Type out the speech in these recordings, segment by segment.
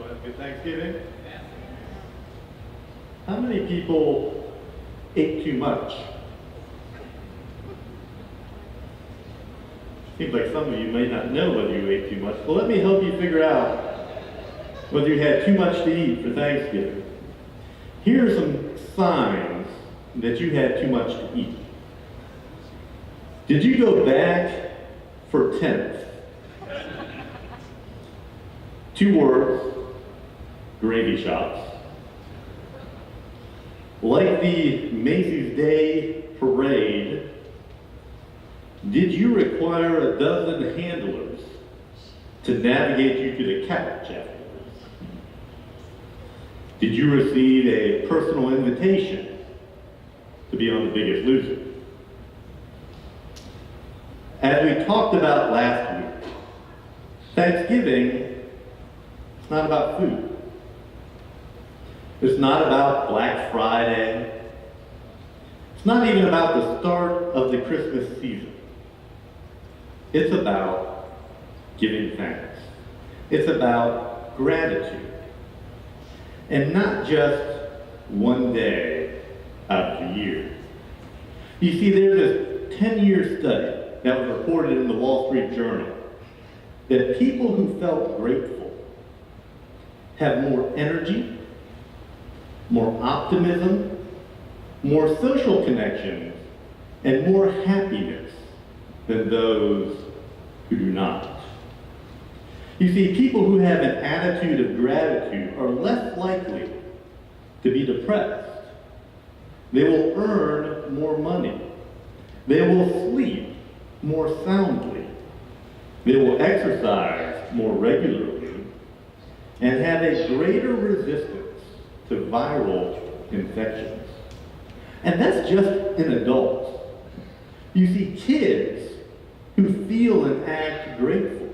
Everyone have a good Thanksgiving? How many people ate too much? Seems like some of you may not know whether you ate too much. Well, let me help you figure out whether you had too much to eat for Thanksgiving. Here are some signs that you had too much to eat. Did you go back for tenth? 2 words, gravy shops. Like the Macy's Day Parade, did you require a dozen handlers to navigate you to the couch afterwards? Did you receive a personal invitation to be on The Biggest Loser? As we talked about last week, Thanksgiving is not about food. It's not about Black Friday. It's not even about the start of the Christmas season. It's about giving thanks. It's about gratitude. And not just one day out of the year. You see, there's this 10-year study that was reported in the Wall Street Journal that people who felt grateful have more energy, more optimism, more social connections, and more happiness than those who do not. You see, people who have an attitude of gratitude are less likely to be depressed. They will earn more money. They will sleep more soundly. They will exercise more regularly and have a greater resistance to viral infections. And that's just in adults. You see, kids who feel and act grateful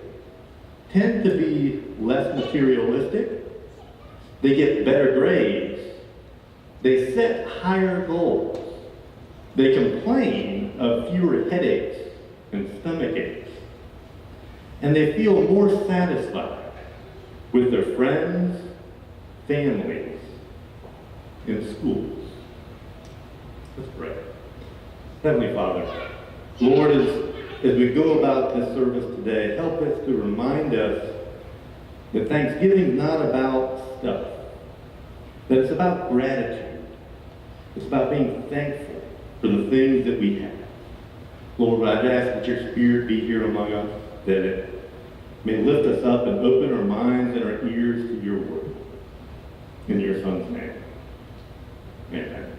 tend to be less materialistic. They get better grades. They set higher goals. They complain of fewer headaches and stomach aches. And they feel more satisfied with their friends, families, and schools. Let's pray. Heavenly Father, Lord, as we go about this service today, help us to remind us that Thanksgiving is not about stuff, that it's about gratitude. It's about being thankful for the things that we have. Lord, I'd ask that your Spirit be here among us, that it may lift us up and open our minds and our ears to your word. In your Son's name. Amen.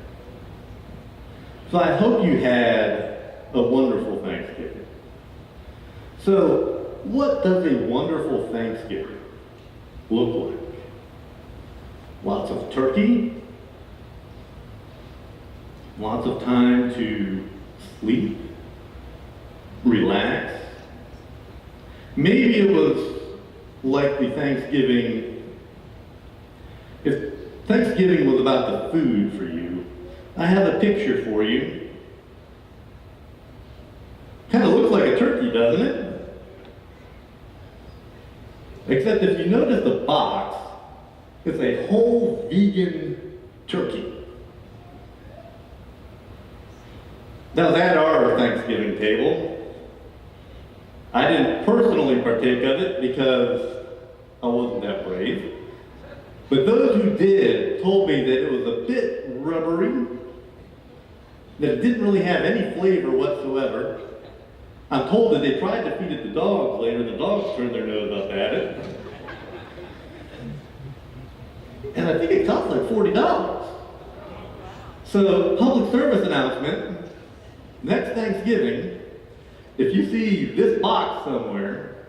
So I hope you had a wonderful Thanksgiving. So, what does a wonderful Thanksgiving look like? Lots of turkey, lots of time to sleep, relax. Maybe it was like the Thanksgiving, if Thanksgiving was about the food for you, I have a picture for you. Kind of looks like a turkey, doesn't it? Except if you notice the box, it's a whole vegan turkey. Now at our Thanksgiving table, I didn't personally partake of it because I wasn't that brave. But those who did told me that it was a bit rubbery, that it didn't really have any flavor whatsoever. I'm told that they tried to feed it to dogs later, the dogs turned their nose up at it. And I think it cost like $40. So, public service announcement, next Thanksgiving, if you see this box somewhere,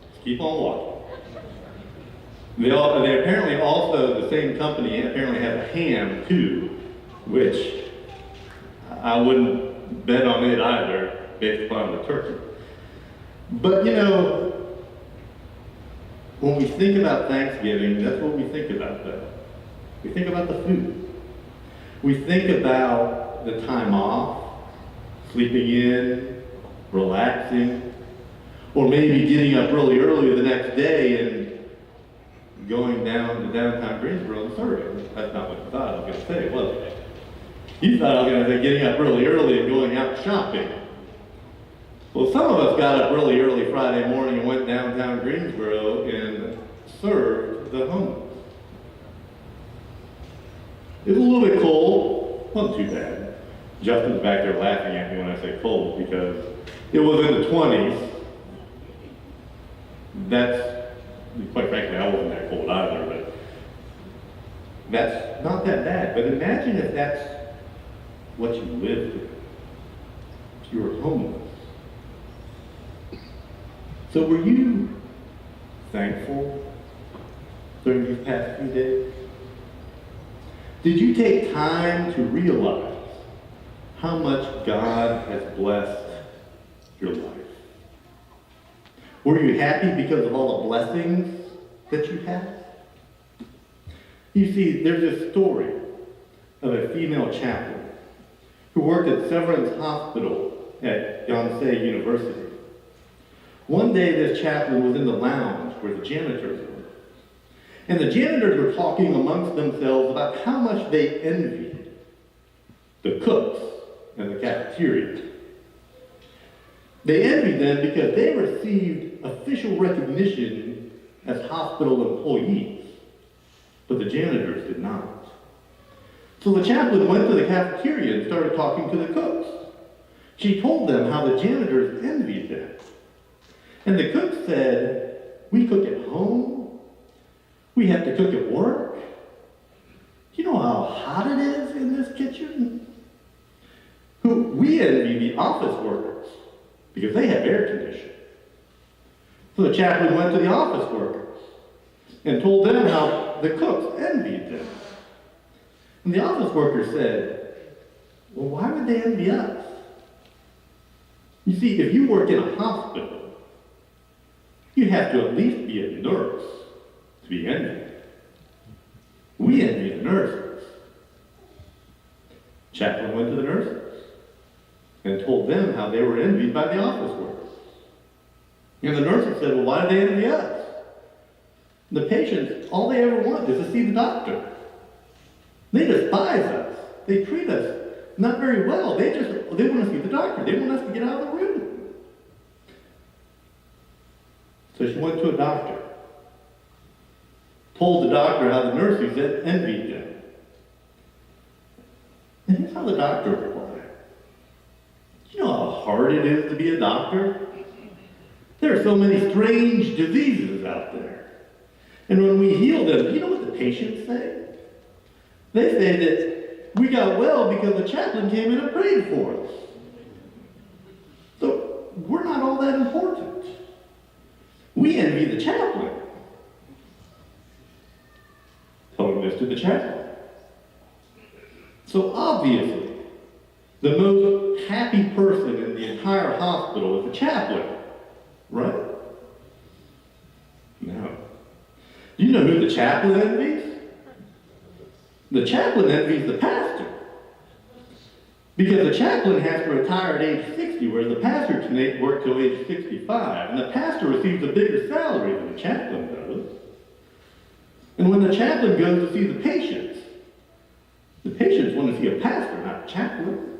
just keep on walking. They apparently also, the same company apparently have a ham too, which I wouldn't bet on it either, based upon the turkey. But you know, when we think about Thanksgiving, that's what we think about though. We think about the food. We think about the time off, sleeping in, relaxing, or maybe getting up really early the next day and going down to downtown Greensboro and serving. That's not what you thought I was going to say, was it? You thought I was going to say getting up really early and going out shopping. Well, some of us got up really early Friday morning and went downtown Greensboro and served the homeless. It was a little bit cold, wasn't too bad. Justin's back there laughing at me when I say cold because it was in the 20s. Quite frankly, I wasn't that cold either, but that's not that bad. But imagine if that's what you lived in. If you were homeless. So were you thankful during these past few days? Did you take time to realize how much God has blessed your life? Were you happy because of all the blessings that you had? You see, there's this story of a female chaplain who worked at Severance Hospital at Yonsei University. One day this chaplain was in the lounge where the janitors were. And the janitors were talking amongst themselves about how much they envied the cooks in the cafeteria. They envied them because they received official recognition as hospital employees, but the janitors did not. So the chaplain went to the cafeteria and started talking to the cooks. She told them how the janitors envied them. And the cooks said, "We cook at home. We have to cook at work. You know how hot it is in this kitchen?" We envy the office workers because they have air conditioning. So the chaplain went to the office workers and told them how the cooks envied them. And the office workers said, "Well, why would they envy us?" You see, if you work in a hospital, you have to at least be a nurse to be envied. We envy the nurses. Chaplain went to the nurses and told them how they were envied by the office workers. And the nurses said, "Well, why do they envy us?" The patients, all they ever want is to see the doctor. They despise us. They treat us not very well. They want to see the doctor. They want us to get out of the room. So she went to a doctor, told the doctor how the nurses envied them. And here's how the doctor replied. You know how hard it is to be a doctor? There are so many strange diseases out there. And when we heal them, you know what the patients say? They say that we got well because the chaplain came in and prayed for us. So we're not all that important. We envy the chaplain. Telling this to the chaplain. So obviously, the most happy person in the entire hospital is the chaplain, right? No. You know who the chaplain envies? The chaplain envies the pastor. Because the chaplain has to retire at age 60, whereas the pastor can work till age 65. And the pastor receives a bigger salary than the chaplain does. And when the chaplain goes to see the patients want to see a pastor, not a chaplain.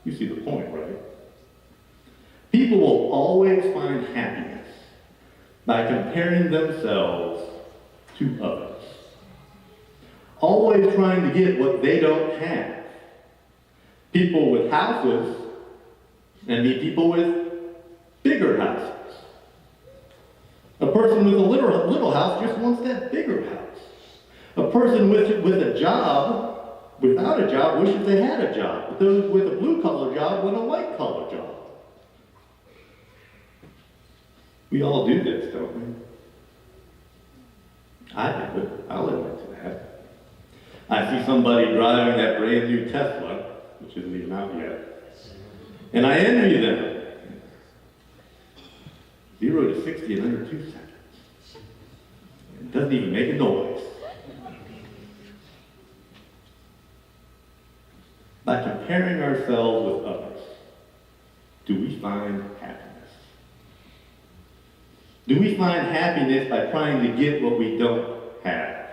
You see the point, right? People will always find happiness by comparing themselves to others. Always trying to get what they don't have. People with houses envy people with bigger houses. A person with a little house just wants that bigger house. A person with a job, without a job, wishes they had a job. But those with a blue-collar job want a white-collar job. We all do this, don't we? I do it. I'll admit to that. I see somebody driving that brand new Tesla, which isn't even out yet, and I envy them. 0 to 60 in under 2 seconds. It doesn't even make a noise. By comparing ourselves with others, do we find happiness? Do we find happiness by trying to get what we don't have?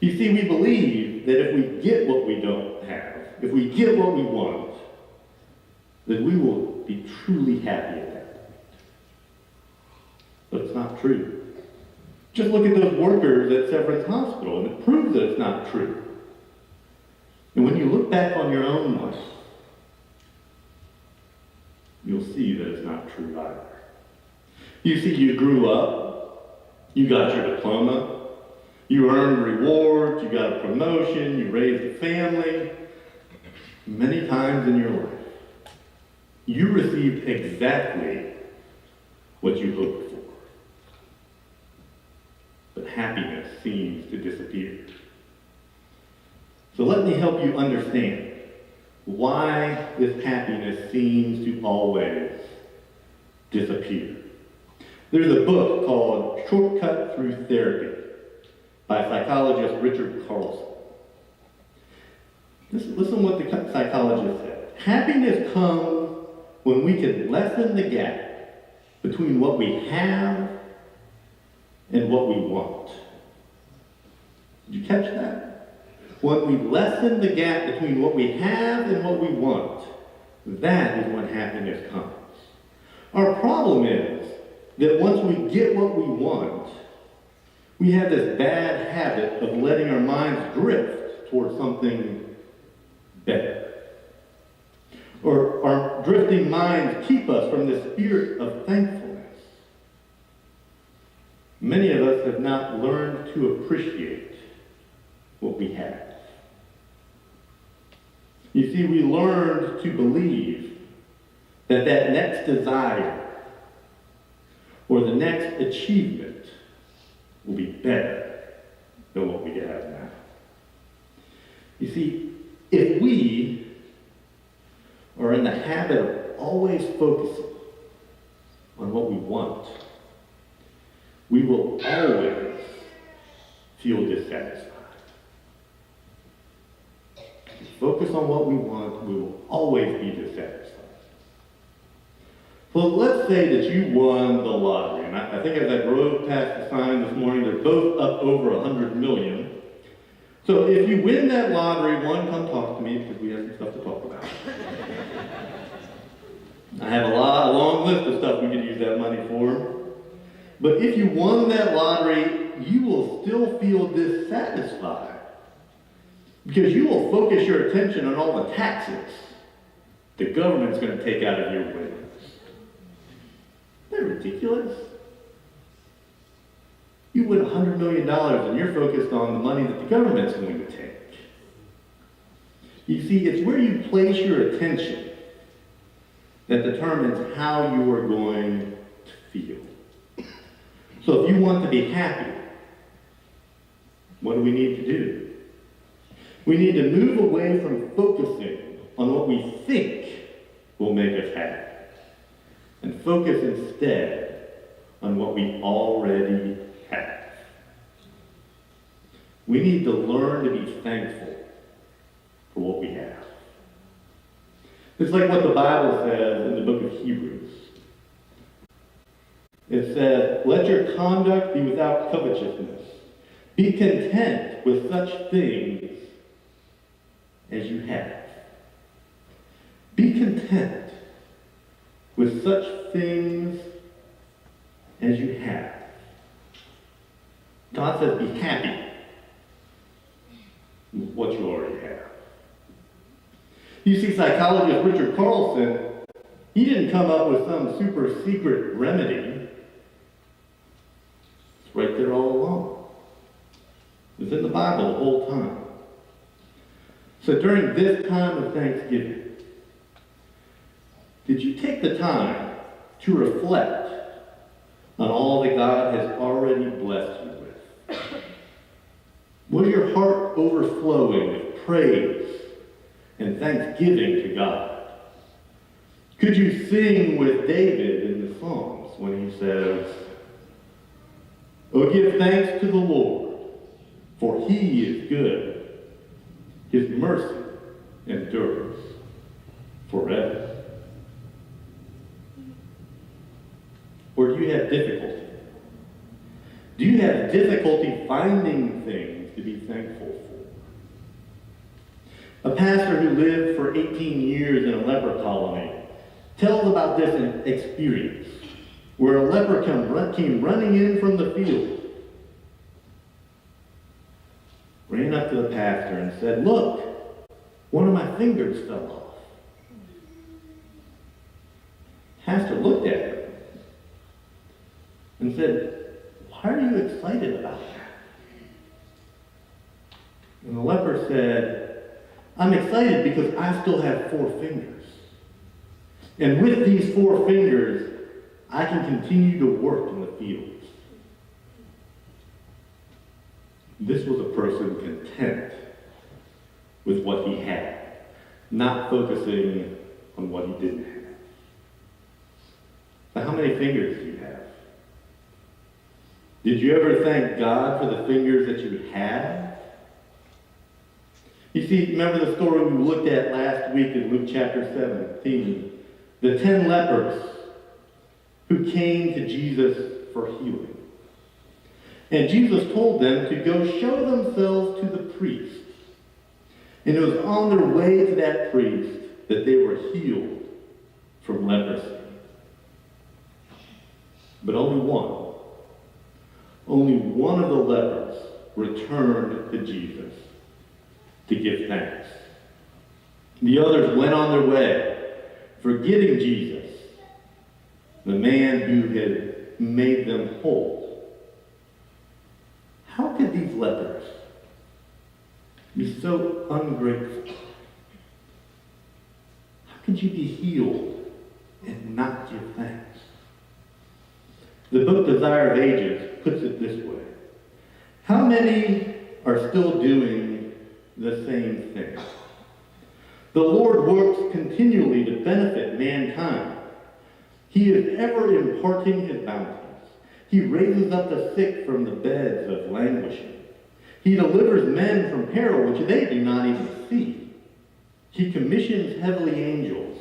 You see, we believe that if we get what we don't have, if we get what we want, then we will be truly happy at that point. But it's not true. Just look at those workers at Severance Hospital, and it proves that it's not true. And when you look back on your own life, you'll see that it's not true either. You see, you grew up, you got your diploma, you earned rewards, you got a promotion, you raised a family. Many times in your life, you received exactly what you hoped for. But happiness seems to disappear. So let me help you understand why this happiness seems to always disappear. There's a book called Shortcut Through Therapy by psychologist Richard Carlson. Listen what the psychologist said. Happiness comes when we can lessen the gap between what we have and what we want. Did you catch that? When we lessen the gap between what we have and what we want, that is when happiness comes. Our problem is that once we get what we want, we have this bad habit of letting our minds drift towards something better. Or our drifting minds keep us from the spirit of thankfulness. Many of us have not learned to appreciate what we have. You see, we learned to believe that that next desire or the next achievement will be better than what we have now. You see, if we are in the habit of always focusing on what we want, we will always feel dissatisfied. If we focus on what we want, we will always be dissatisfied. So let's say that you won the lottery, and I think as I drove past the sign this morning, they're both up over 100 million. So if you win that lottery, one, come talk to me because we have some stuff to talk about. I have a long list of stuff we could use that money for. But if you won that lottery, you will still feel dissatisfied because you will focus your attention on all the taxes the government's going to take out of your winnings. Isn't that ridiculous? You win $100 million and you're focused on the money that the government's going to take. You see, it's where you place your attention that determines how you are going to feel. So if you want to be happy, what do we need to do? We need to move away from focusing on what we think will make us happy and focus instead on what we already have. We need to learn to be thankful for what we have. It's like what the Bible says in the book of Hebrews. It says, let your conduct be without covetousness. Be content with such things as you have. Be content with such things as you have. God says be happy with what you already have. You see, psychologist Richard Carlson, he didn't come up with some super secret remedy. It's right there all along. It's in the Bible the whole time. So during this time of Thanksgiving, did you take the time to reflect on all that God has already blessed you with? Was your heart overflowing with praise and thanksgiving to God? Could you sing with David in the Psalms when he says, "Oh, give thanks to the Lord, for he is good. His mercy endures forever." Or Or do you have difficulty? Do you have difficulty finding things to be thankful for? A pastor who lived for 18 years in a leper colony tells about this experience where a leper came running in from the field, ran up to the pastor and said, "Look, one of my fingers fell off." Pastor looked at him and said, "Why are you excited about that?" And the leper said, "I'm excited because I still have 4 fingers. And with these 4 fingers, I can continue to work in the fields." This was a person content with what he had, not focusing on what he didn't have. So how many fingers do you have? Did you ever thank God for the fingers that you have? You see, remember the story we looked at last week in Luke chapter 17? The 10 lepers who came to Jesus for healing. And Jesus told them to go show themselves to the priest. And it was on their way to that priest that they were healed from leprosy. But only one of the lepers returned to Jesus to give thanks. The others went on their way, forgetting Jesus, the man who had made them whole. How could these lepers be so ungrateful? How could you be healed and not give thanks? The book Desire of Ages puts it this way: how many are still doing the same thing? The Lord works continually to benefit mankind. He is ever imparting his bounties. He raises up the sick from the beds of languishing. He delivers men from peril which they do not even see. He commissions heavenly angels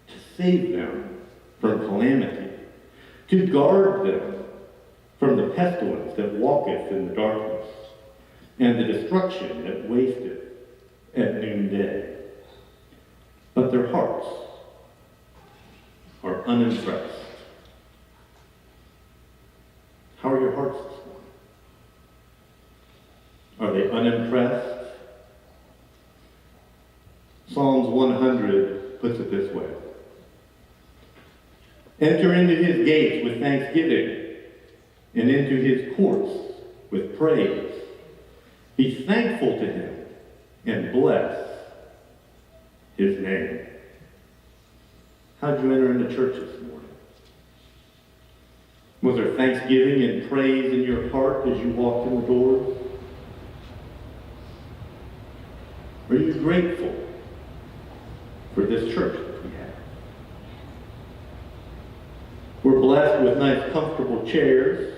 to save them from calamity, to guard them from the pestilence that walketh in the darkness, and the destruction that wasteth at noonday. But their hearts are unimpressed. How are your hearts this morning? Are they unimpressed? Psalms 100 puts it this way: enter into his gates with thanksgiving, and into his courts with praise. Be thankful to him, and bless his name. How did you enter into church this morning? Was there thanksgiving and praise in your heart as you walked in the doors? Are you grateful for this church that we have? We're blessed with nice, comfortable chairs.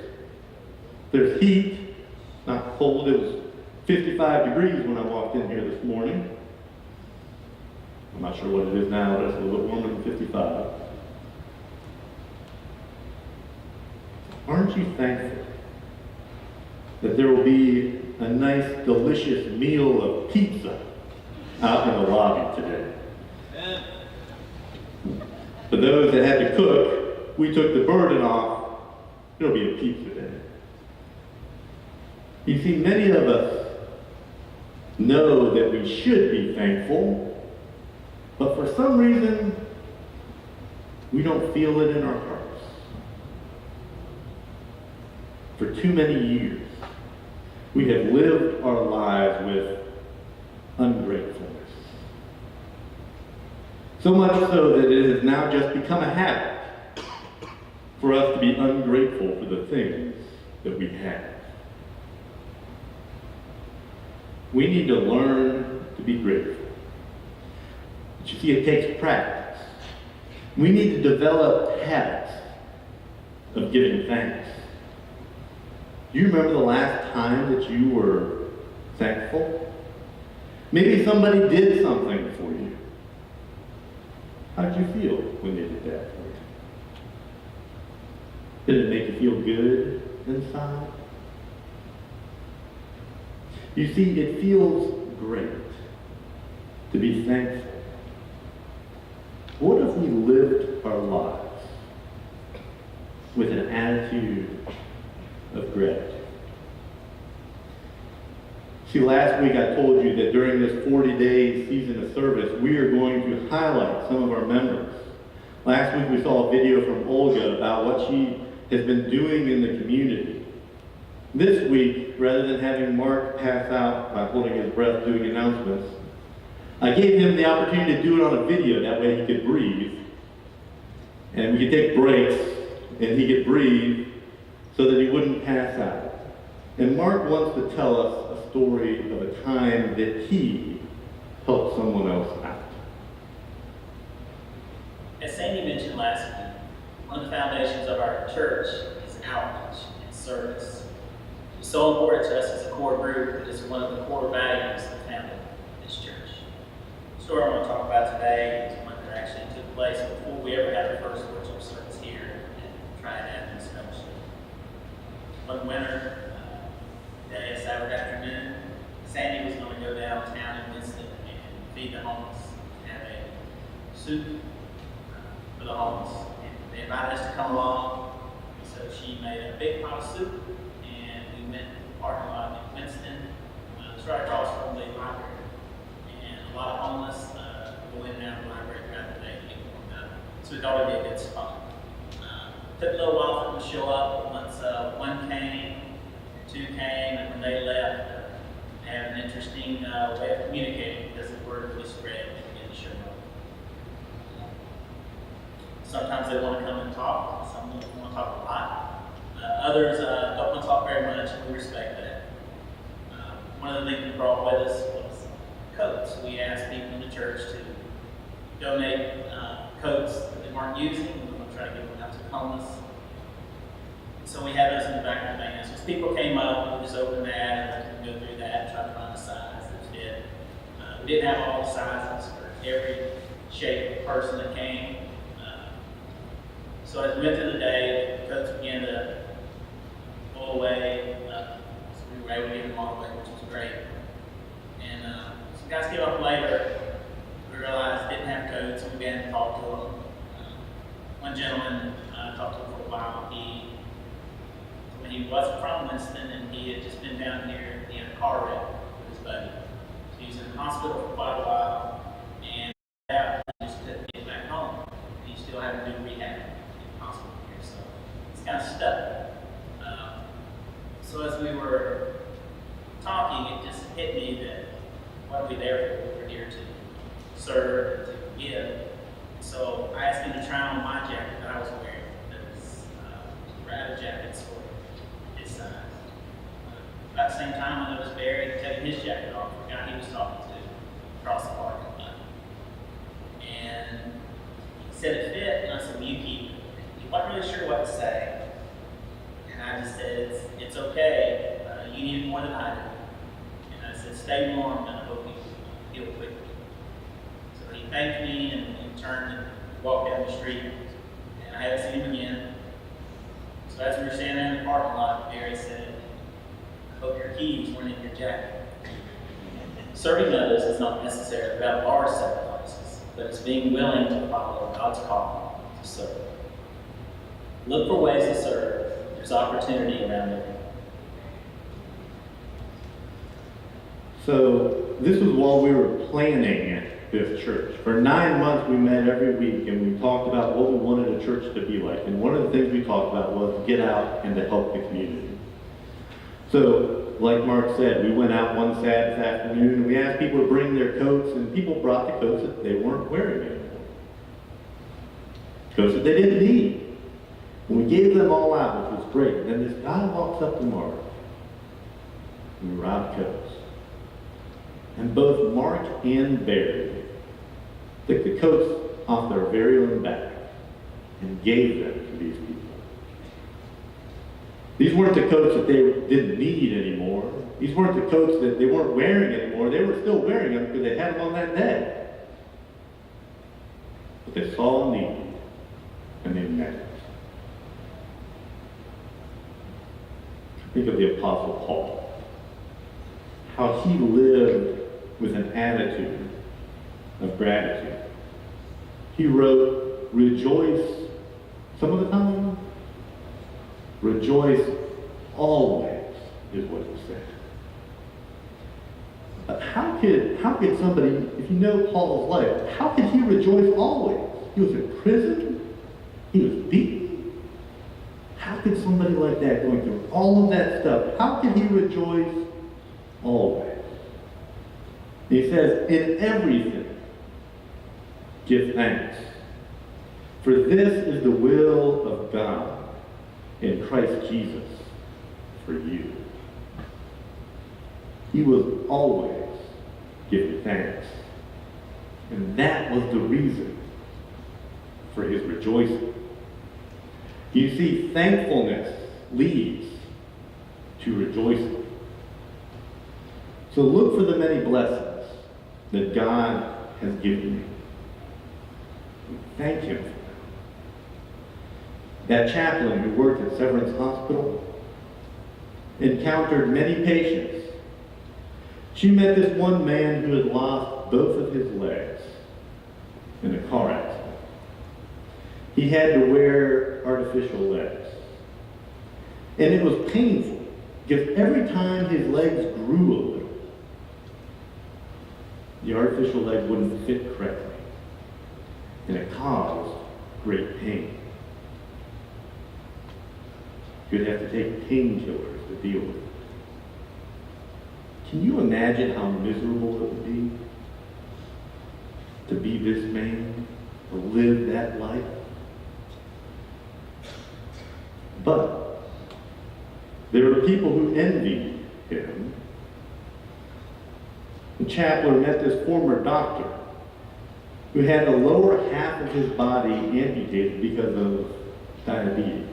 There's heat, not cold. It was 55 degrees when I walked in here this morning. I'm not sure what it is now, but it's a little bit warmer than 55. Aren't you thankful that there will be a nice, delicious meal of pizza out in the lobby today? For those that had to cook, we took the burden off. There'll be a pizza day. You see, many of us know that we should be thankful, but for some reason, we don't feel it in our hearts. For too many years, we have lived our lives with ungratefulness. So much so that it has now just become a habit for us to be ungrateful for the things that we have. We need to learn to be grateful. But you see, it takes practice. We need to develop habits of giving thanks. Do you remember the last time that you were thankful? Maybe somebody did something for you. How did you feel when they did that for you? Did it make you feel good inside? You see, it feels great to be thankful. What if we lived our lives with an attitude of gratitude? See, last week I told you that during this 40-day season of service, we are going to highlight some of our members. Last week we saw a video from Olga about what she has been doing in the community. This week, rather than having Mark pass out by holding his breath doing announcements, I gave him the opportunity to do it on a video. That way he could breathe. And we could take breaks, and he could breathe so that he wouldn't pass out. And Mark wants to tell us a story of a time that he helped someone else out. As Sandy mentioned last week, one of the foundations of our church is outreach and service. It's so important to us as a core group that it's one of the core values of the family of this church. The story I'm going to talk about today is one that actually took place before we ever had our first worship service here at Triad Adventist. One winter, day, a Saturday afternoon, Sandy was going to go downtown in Winston and feed the homeless, have a soup for the homeless. And they invited us to come along, so she made a big pot of soup, and we went to the parking lot in Winston. It's right across from the library. And a lot of homeless go in and out of the library throughout the day to get warmed up. So we thought it'd be a good spot. Took a little while for them to show up, but once one came, two came, and when they left, they had an interesting way of communicating because the word really spread and they began to show up. Sometimes they want to come and talk, some want to talk a lot. Others don't want to talk very much, and we respect that. One of the things we brought with us was coats. We asked people in the church to donate coats that they weren't using. We were going to try to give them out to the homeless. So we had those in the back of the van. So as people came up, we just opened that and let them go through that and try to find a size that fit. We didn't have all the sizes for every shape of person that came. So as we went through the day, the coats began to pull away. So we were able to get them all away, which was great. And some guys came up later. We realized they didn't have coats, and we began to talk to them. One gentleman talked to him for a while. He wasn't from Winston, and he had just been down here. He had a car wreck with his buddy. So he was in the hospital for quite a while, and he just couldn't get back home. He still had to do rehab in the hospital here, so he's kind of stuck. So as we were talking, it just hit me that what are we there for? We're here to serve, to give. So I asked him to try on my jacket that I was wearing. That was rather jackets for his size. About the same time, I noticed Barry taking his jacket off, the guy he was talking to, across the parking lot. And he said it fit, and I said, well, you keep it. He wasn't really sure what to say. And I just said, it's okay. You need it more than I do. And I said, stay warm, and I hope you heal quickly. So he thanked me and turned and walked down the street. And I haven't seen him again. So as we were standing in the parking lot, Barry said, I hope your keys weren't in your jacket. Serving others is not necessarily about our sacrifices, but it's being willing to follow God's call to serve. Look for ways to serve. There's opportunity around it. So this was while we were planning this church. For 9 months we met every week and we talked about what we wanted a church to be like. And one of the things we talked about was get out and to help the community. So, like Mark said, we went out one Sabbath afternoon and we asked people to bring their coats, and people brought the coats that they weren't wearing anymore. Coats that they didn't need. And we gave them all out, which was great. And then this guy walks up to Mark and we were out of coats. And both Mark and Barry took the coats off their very own back and gave them to these people. These weren't the coats that they didn't need anymore. These weren't the coats that they weren't wearing anymore. They were still wearing them because they had them on that day. But they saw a need and they met it. Think of the Apostle Paul. How he lived with an attitude of gratitude. He wrote, rejoice, some of the time, rejoice always, is what he said. How could somebody, if you know Paul's life, how could he rejoice always? He was in prison. He was beaten. How could somebody like that, going through all of that stuff, how could he rejoice always? He says, in everything, give thanks. For this is the will of God in Christ Jesus for you. He was always giving thanks. And that was the reason for his rejoicing. You see, thankfulness leads to rejoicing. So look for the many blessings that God has given you. Thank him for them. That chaplain who worked at Severance Hospital encountered many patients. She met this one man who had lost both of his legs in a car accident. He had to wear artificial legs. And it was painful because every time his legs grew a little, the artificial leg wouldn't fit correctly. And it caused great pain. You'd have to take painkillers to deal with it. Can you imagine how miserable it would be to be this man, to live that life? But there were people who envied him. The chaplain met this former doctor who had the lower half of his body amputated because of diabetes.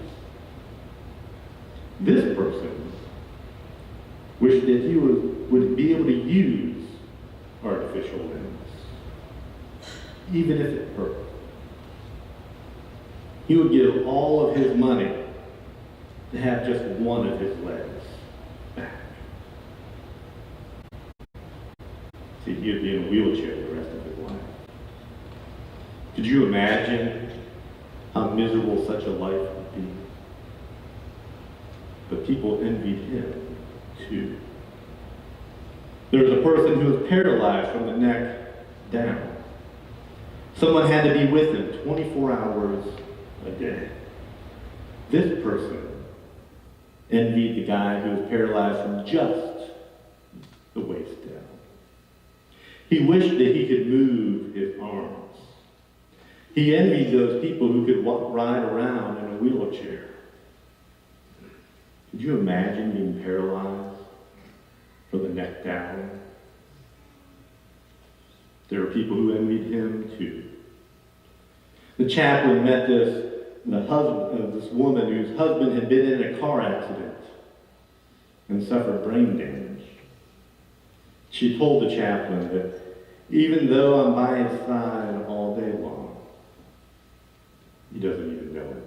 This person wished that he would be able to use artificial limbs, even if it hurt. He would give all of his money to have just one of his legs back. See, he would be in a wheelchair the rest of his life. Could you imagine how miserable such a life would be? But people envied him too. There was a person who was paralyzed from the neck down. Someone had to be with him 24 hours a day. This person envied the guy who was paralyzed from just the waist down. He wished that he could move his arms. He envied those people who could ride around in a wheelchair. Could you imagine being paralyzed from the neck down? There are people who envied him too. The chaplain met this woman whose husband had been in a car accident and suffered brain damage. She told the chaplain that even though I'm by his side all day long, he doesn't even know it.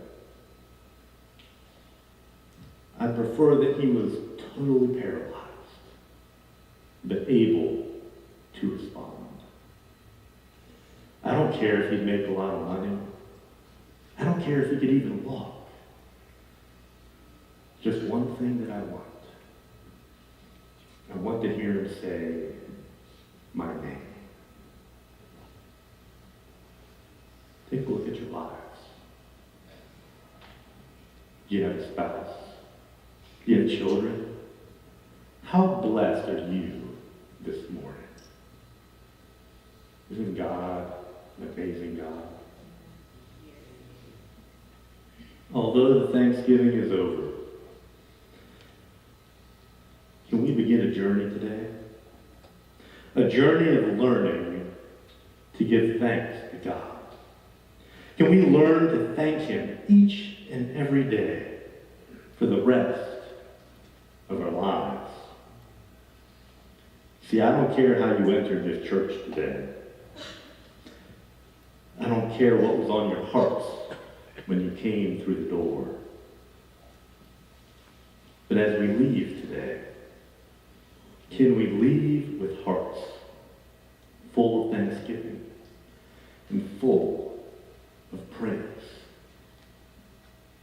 I prefer that he was totally paralyzed, but able to respond. I don't care if he'd make a lot of money. I don't care if he could even walk. Just one thing that I want. I want to hear him say my name. Take a look at your lives. Do you have a spouse? Do you have children? How blessed are you this morning? Isn't God an amazing God? Although the Thanksgiving is over, can we begin a journey today? A journey of learning to give thanks to God. Can we learn to thank him each and every day for the rest of our lives? See, I don't care how you entered this church today. I don't care what was on your hearts when you came through the door. But as we leave today, can we leave with hearts full of thanksgiving and full of praise?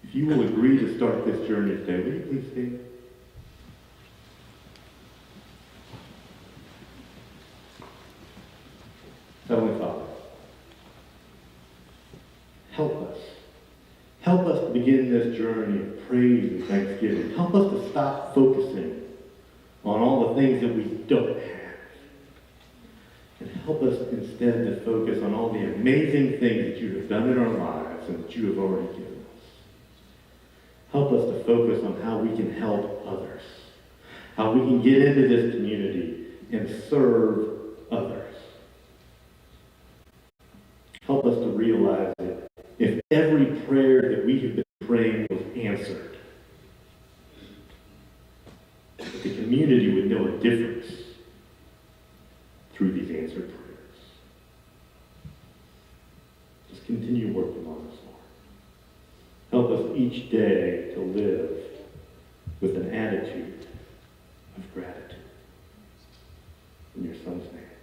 If you will agree to start this journey today, will you please stand? Heavenly Father, help us. Help us to begin this journey of praise and thanksgiving. Help us to stop focusing on all the things that we don't have. And help us instead to focus on all the amazing things that you have done in our lives and that you have already given us. Help us to focus on how we can help others, how we can get into this community and serve others. Help us to realize that if every prayer that we have been praying was answered, that the community would know a difference through these answered prayers. Just continue working on us, Lord. Help us each day to live with an attitude of gratitude. In your Son's name.